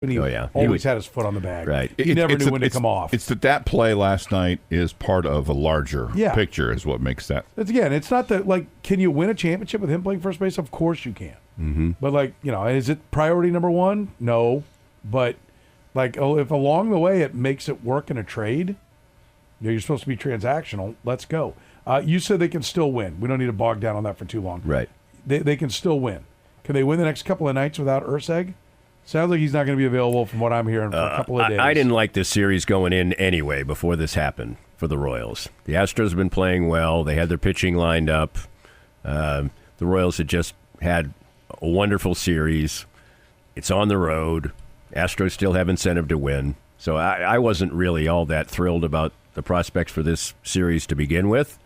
And he always had his foot on the bag. Right. He never knew when to come off. It's that play last night is part of a larger picture is what makes that. It's not that, like, can you win a championship with him playing first base? Of course you can. Mm-hmm. But, like, is it priority number one? No. But, like, if along the way it makes it work in a trade, you're supposed to be transactional, let's go. You said they can still win. We don't need to bog down on that for too long. Right. They can still win. Can they win the next couple of nights without Urseg? Sounds like he's not going to be available from what I'm hearing for a couple of days. I didn't like this series going in anyway before this happened for the Royals. The Astros have been playing well. They had their pitching lined up. The Royals had just had a wonderful series. It's on the road. Astros still have incentive to win. So I wasn't really all that thrilled about the prospects for this series to begin with.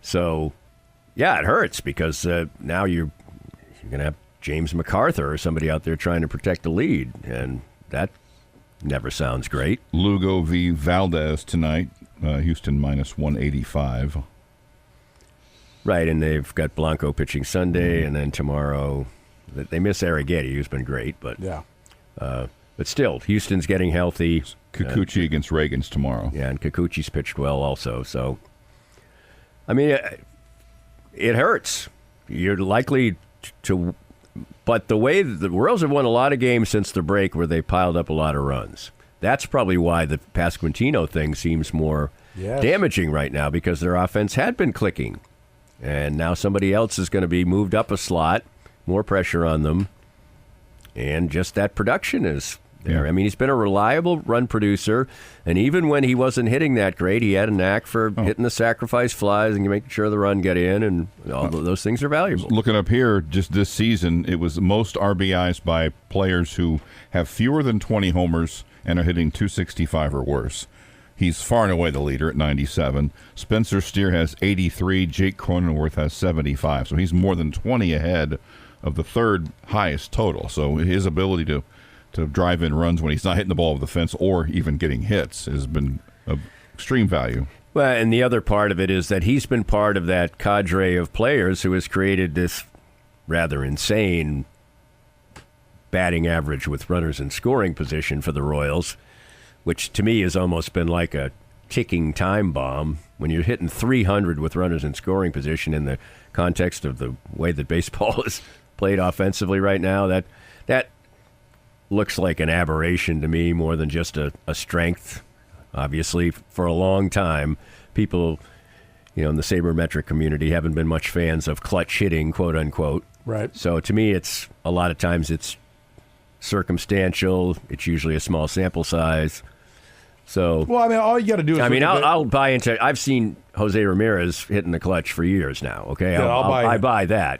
So, yeah, it hurts because now you're going to have James MacArthur or somebody out there trying to protect the lead, and that never sounds great. Lugo v. Valdez tonight, Houston minus 185. Right, and they've got Blanco pitching Sunday, and then tomorrow they miss Arrighetti, who's been great, but still, Houston's getting healthy. Kikuchi against Reagans tomorrow. Yeah, and Kikuchi's pitched well also, so I mean, it hurts. You're likely to. But the way the Royals have won a lot of games since the break where they piled up a lot of runs. That's probably why the Pasquantino thing seems more damaging right now, because their offense had been clicking. And now somebody else is going to be moved up a slot, more pressure on them. And just that production is there. I mean, he's been a reliable run producer, and even when he wasn't hitting that great, he had a knack for hitting the sacrifice flies and making sure the run get in, and all those things are valuable. Looking up here, just this season, it was most RBIs by players who have fewer than 20 homers and are hitting .265 or worse. He's far and away the leader at 97. Spencer Steer has 83. Jake Cronenworth has 75. So he's more than 20 ahead of the third highest total. So his ability to drive in runs when he's not hitting the ball over the fence or even getting hits has been of extreme value. Well, and the other part of it is that he's been part of that cadre of players who has created this rather insane batting average with runners in scoring position for the Royals, which to me has almost been like a ticking time bomb. When you're hitting 300 with runners in scoring position in the context of the way that baseball is played offensively right now, that looks like an aberration to me more than just a strength. Obviously, for a long time, people, in the sabermetric community haven't been much fans of clutch hitting, quote unquote. Right. So to me, it's a lot of times it's circumstantial. It's usually a small sample size. So, well, I mean, all you got to do is. I mean, I'll buy into. I've seen Jose Ramirez hitting the clutch for years now. Okay, yeah, I buy that.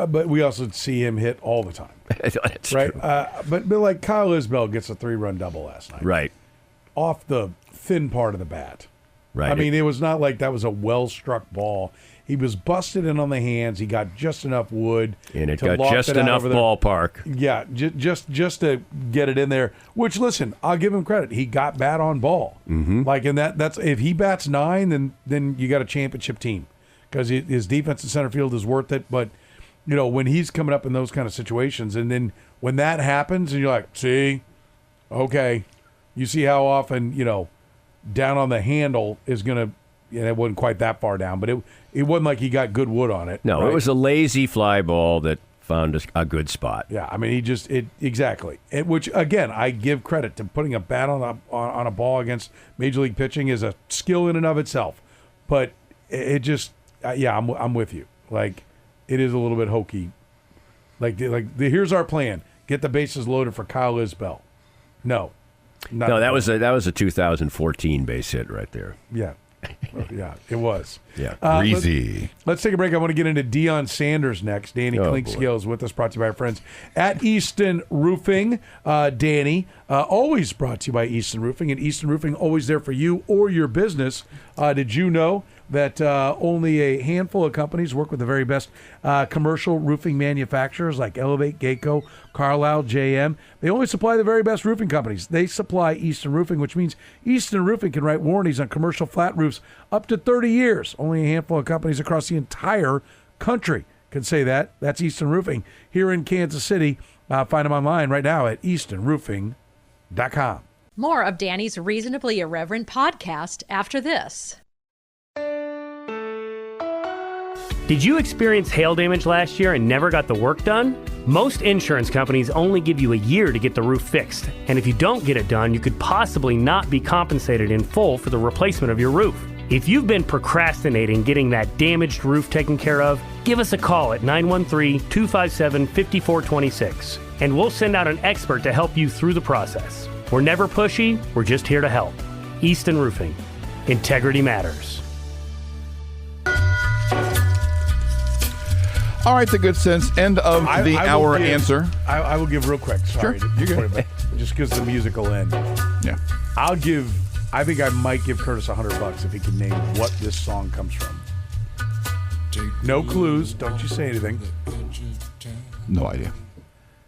But we also see him hit all the time. That's right. True. But like Kyle Isbell gets a 3-run double last night. Right. Off the thin part of the bat. Right. I mean, it was not like that was a well-struck ball. He was busted in on the hands. He got just enough wood. And it got just enough ballpark. Yeah, just to get it in there. Which, listen, I'll give him credit. He got bat on ball. Mm-hmm. Like, and that's if he bats 9, then you got a championship team. Because his defense in center field is worth it. But, when he's coming up in those kind of situations, and then when that happens, and you're like, see, okay, you see how often, down on the handle is going to, and it wasn't quite that far down, but it wasn't like he got good wood on it. No, right? It was a lazy fly ball that found a good spot. Yeah, I mean, exactly. Which, again, I give credit to putting a bat on a ball against Major League pitching is a skill in and of itself. But it just, I'm with you. Like, it is a little bit hokey. Here's our plan: get the bases loaded for Kyle Isbell. No, that was a 2014 base hit right there. Yeah. Yeah, it was. Yeah, easy. Let's take a break. I want to get into Deion Sanders next. Danny Clinkscale is with us, brought to you by our friends at Easton Roofing. Danny, always brought to you by Easton Roofing, and Easton Roofing always there for you or your business. Did you know that only a handful of companies work with the very best commercial roofing manufacturers like Elevate, Geico, Carlisle, JM? They only supply the very best roofing companies. They supply Easton Roofing, which means Easton Roofing can write warranties on commercial flat roofs up to 30 years. Only a handful of companies across the entire country can say that. That's Easton Roofing. Here in Kansas City, Find them online right now at eastonroofing.com. More of Danny's Reasonably Irreverent podcast after this. Did you experience hail damage last year and never got the work done? Most insurance companies only give you a year to get the roof fixed. And if you don't get it done, you could possibly not be compensated in full for the replacement of your roof. If you've been procrastinating getting that damaged roof taken care of, give us a call at 913-257-5426. And we'll send out an expert to help you through the process. We're never pushy, we're just here to help. Easton Roofing. Integrity matters. All right, the good sense. End of the hour answer. I will give real quick. Sorry. Sure, you're good. Just because the music will end. Yeah. I think I might give Curtis $100 if he can name what this song comes from. No clues. Don't you say anything. No idea.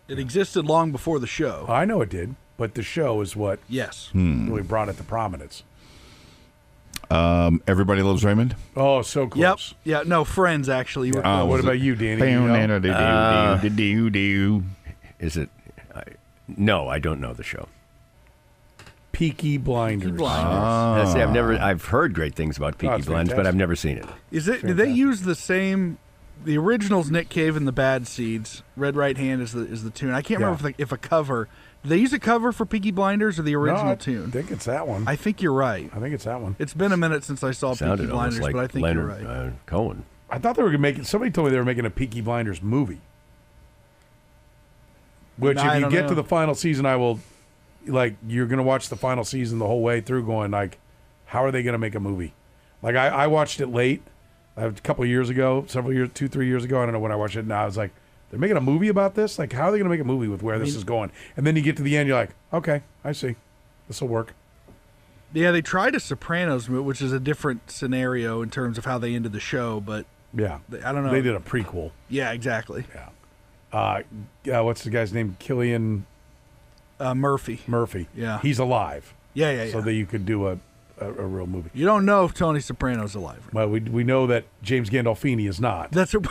It existed long before the show. I know it did, but the show is what really brought it to prominence. Everybody Loves Raymond. Oh, so close. Yep. Yeah. No, Friends. Actually. You were close. What about you, Danny? Is it? No, I don't know the show. Peaky Blinders. See, I've heard great things about Peaky Blinders, but I've never seen it. Did they use the same? The original's Nick Cave and the Bad Seeds. Red Right Hand is the tune. I can't remember if a cover. Did they use a cover for Peaky Blinders or the original tune? I think it's that one. I think you're right. I think it's that one. It's been a minute since I saw Peaky Blinders, like but I think Leonard, you're right. Cohen. I thought they were going to make it. Somebody told me they were making a Peaky Blinders movie. Which, if you get to the final season, I will. You're going to watch the final season the whole way through, going how are they going to make a movie? I watched it late, a couple of years ago, 2-3 years ago. I don't know when I watched it. And I was like, they're making a movie about this? How are they going to make a movie with where this is going? And then you get to the end, you're like, okay, I see. This will work. Yeah, they tried a Sopranos movie, which is a different scenario in terms of how they ended the show, but yeah, I don't know. They did a prequel. Yeah, exactly. Yeah. What's the guy's name? Cillian Murphy. Yeah. He's alive. Yeah. So that you could do a real movie. You don't know if Tony Soprano's alive. Well, we know that James Gandolfini is not. That's fair.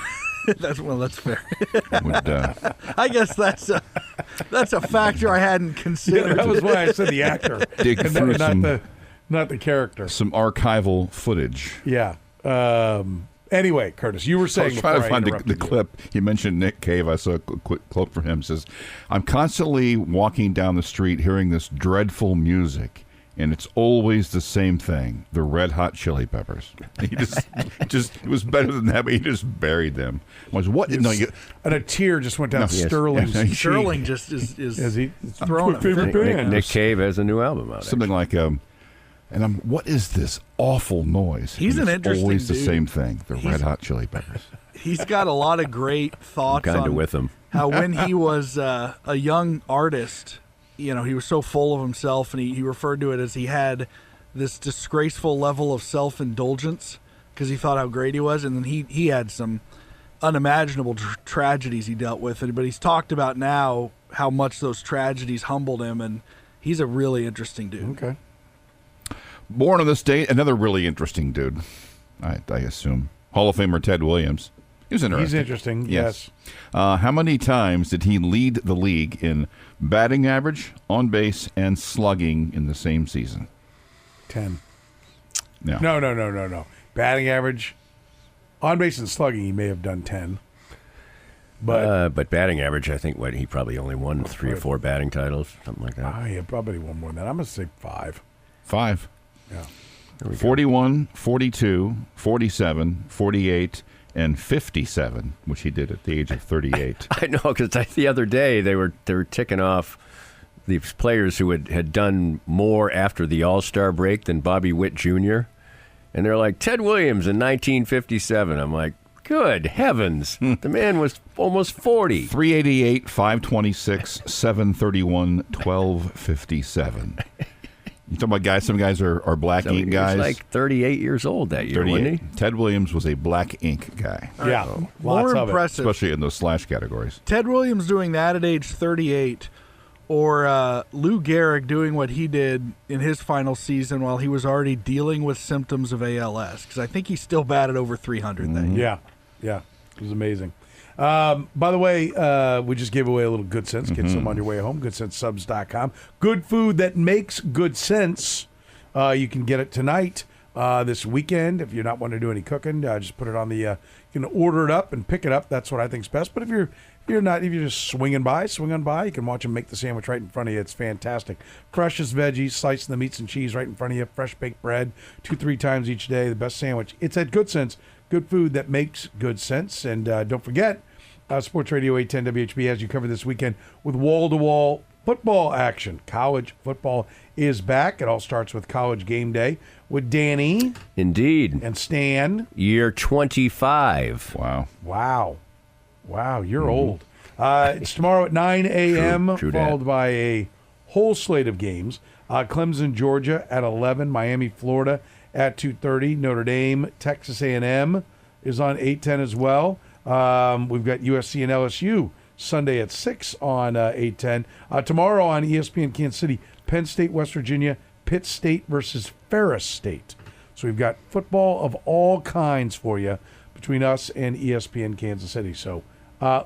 I guess that's a factor I hadn't considered. Yeah, that was why I said the actor, Dig through not the character. Some archival footage. Yeah. Anyway, Curtis, you were saying. I was trying to find the clip. You mentioned Nick Cave. I saw a quick clip from him. It says, "I'm constantly walking down the street hearing this dreadful music. And it's always the same thing, the Red Hot Chili Peppers." He just it was better than that, but he just buried them. And a tear just went down Sterling's cheek. Sterling just is throwing a Nick Cave has a new album out. Something like, what is this awful noise? He's an interesting always dude. The same thing, the Red Hot Chili Peppers. He's got a lot of great thoughts on with him. How when he was a young artist, he was so full of himself, and he referred to it as he had this disgraceful level of self-indulgence because he thought how great he was, and then he had some unimaginable tragedies he dealt with, but he's talked about now how much those tragedies humbled him, and he's a really interesting dude. Okay. Born on this date, another really interesting dude, I assume. Hall of Famer Ted Williams. He was interesting. He's interesting, yes. How many times did he lead the league in batting average, on base, and slugging in the same season? 10. No. Batting average, on base, and slugging, he may have done 10. But batting average, I think he probably only won 3 or 4 batting titles, something like that. Yeah, probably won more than that. I'm going to say 5. 5. Yeah. 41, 42, 47, 48, and 57, which he did at the age of 38. I know, because the other day they were ticking off these players who had done more after the All-Star break than Bobby Witt Jr., and they're like, Ted Williams in 1957. I'm like, good heavens. The man was almost 40. 388, 526, 731, 1257. You talking about guys? Some guys are black ink guys. He was like 38 years old that year, wasn't he? Ted Williams was a black ink guy. Yeah, more impressive, especially in those slash categories. Ted Williams doing that at age 38, or Lou Gehrig doing what he did in his final season while he was already dealing with symptoms of ALS. Because I think he still batted over 300 that year. Yeah, it was amazing. By the way, we just gave away a little Good Sense. Get some on your way home. GoodSenseSubs.com. Good food that makes good sense. You can get it tonight, this weekend. If you're not wanting to do any cooking, just put it on the. You can order it up and pick it up. That's what I think's best. But if you're just swing on by, you can watch them make the sandwich right in front of you. It's fantastic. Freshest veggies, slicing the meats and cheese right in front of you. Fresh baked bread, 2-3 times each day. The best sandwich. It's at Good Sense. Good food that makes good sense. And don't forget, Sports Radio 810 WHB has you covered this weekend with wall-to-wall football action. College football is back. It all starts with College Game Day with Danny. Indeed. And Stan. Year 25. Wow. Wow, you're old. It's tomorrow at 9 a.m., True followed that. by a whole slate of games. Clemson, Georgia at 11, Miami, Florida at 2:30, Notre Dame, Texas A&M is on 8:10 as well. We've got USC and LSU Sunday at 6 on 8:10. Tomorrow on ESPN Kansas City, Penn State, West Virginia, Pitt State versus Ferris State. So we've got football of all kinds for you between us and ESPN Kansas City. So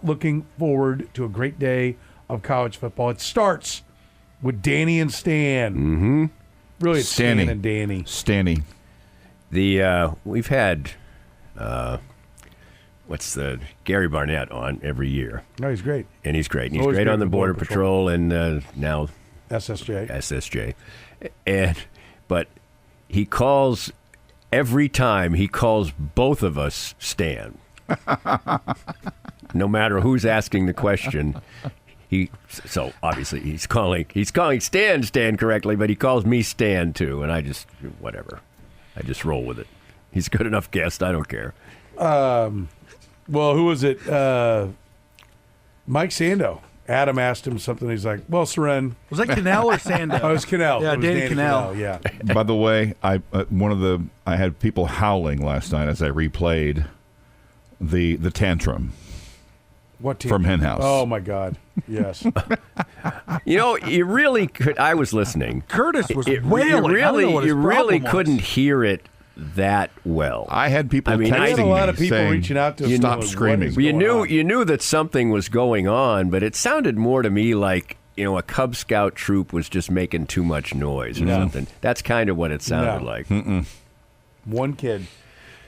looking forward to a great day of college football. It starts with Danny and Stan. Mm-hmm. Really, it's Stan and Danny. Stanny. We've had Gary Barnett on every year. No, he's great. And he's great. And he's Always great great on the for Border Border Patrol and now SSJ. But every time he calls both of us Stan. No matter who's asking the question. So obviously he's calling Stan correctly, but he calls me Stan too, and I just roll with it. He's a good enough guest, I don't care. Well, who was it? Mike Sando. Adam asked him something. He's like, "Well, Seren." Was that Cannell or Sando? Oh, it was Cannell. Yeah, It was Danny Cannell. Yeah. By the way, I had people howling last night as I replayed the tantrum What team? from Hen House. Oh my God. Yes. You really could. I was listening. Curtis was You wailing. I don't know what his really problem was. couldn't hear it that well. I had people I mean, texting I had a lot me of people saying, reaching out to us. "Stop going, "What screaming." is You going knew on?" you knew that something was going on, but it sounded more to me like a Cub Scout troop was just making too much noise or something. That's kind of what it sounded No. like. One kid,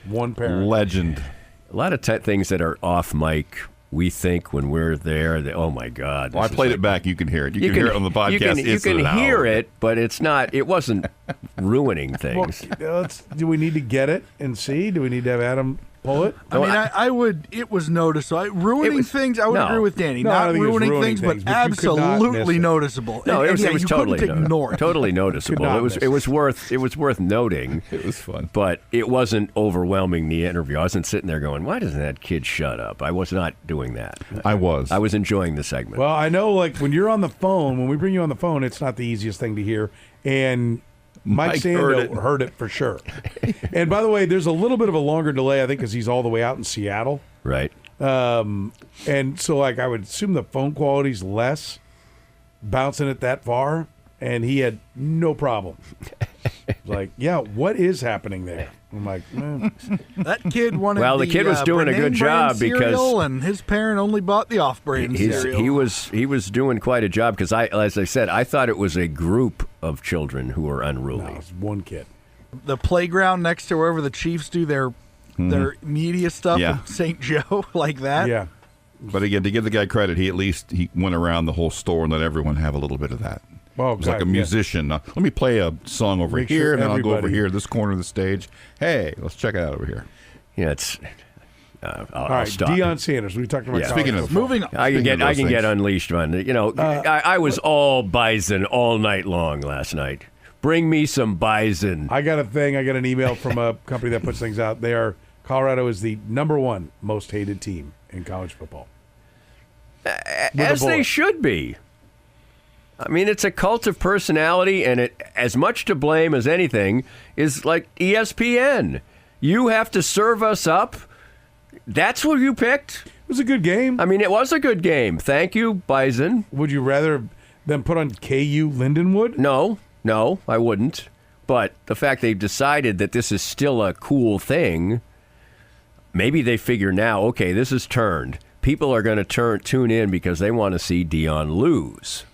one parent. Legend. A lot of things that are off mic. We think when we're there, that, oh my God! Well, I this is played like- it back. You can hear it. You can hear it on the podcast. You It's can loud. hear it, but it's not. It wasn't ruining Well, things. do we need to get it and see? Do we need to have Adam pull it? I mean, I would. It was noticeable. Ruining things, I would no. agree with Danny. No, I Not don't think it was ruining ruining things, things, but but you could not absolutely miss it. noticeable. No, And it was you totally couldn't ignore it. totally noticeable. not It was miss it was worth noting. It was fun. But it wasn't overwhelming the interview. I wasn't sitting there going, "Why doesn't that kid shut up?" I was not doing that. I was. I was enjoying the segment. Well, I know, like, when you're on the phone, when we bring you on the phone, it's not the easiest thing to hear. And Mike Sando heard it for sure. And by the way, there's a little bit of a longer delay, I think, because he's all the way out in Seattle. Right. And so, like, I would assume the phone quality's less bouncing it that far. And he had no problem. Like, yeah, what is happening there? I'm like, That kid wanted. Well, the kid was doing a good Bernayne job brand cereal, because- and his parent only bought the off-brand cereal. He was doing quite a job because as I said, I thought it was a group of children who were unruly. no, it's one kid. The playground next to wherever the Chiefs do their media stuff Yeah. in St. Joe, like that. Yeah. But again, to give the guy credit, he went around the whole store and let everyone have a little bit of that. Oh, It was like a God, yeah. musician. Let me play a song over Make here, sure and then I'll go over everybody- here, this corner of the stage. Hey, let's check it out over here. Yeah, it's. I'll All right, stop. Deion Sanders. We talked about Yeah. college Speaking of- football. Moving on. I can Speaking of get those things. unleashed on I was all bison all night long last night. Bring me some bison. I got a thing. I got an email from a company that puts things out. Colorado is the #1 most hated team in college football. As a they bullet. should be. I mean, it's a cult of personality, and it as much to blame as anything is like ESPN. You have to serve us up. That's what you picked. It was a good game. I mean, it was a good game. Thank you, Bison. Would you rather them put on KU Lindenwood? No, I wouldn't. But the fact they've decided that this is still a cool thing, maybe they figure now, okay, this is turned. people are going to tune in because they want to see Dion lose.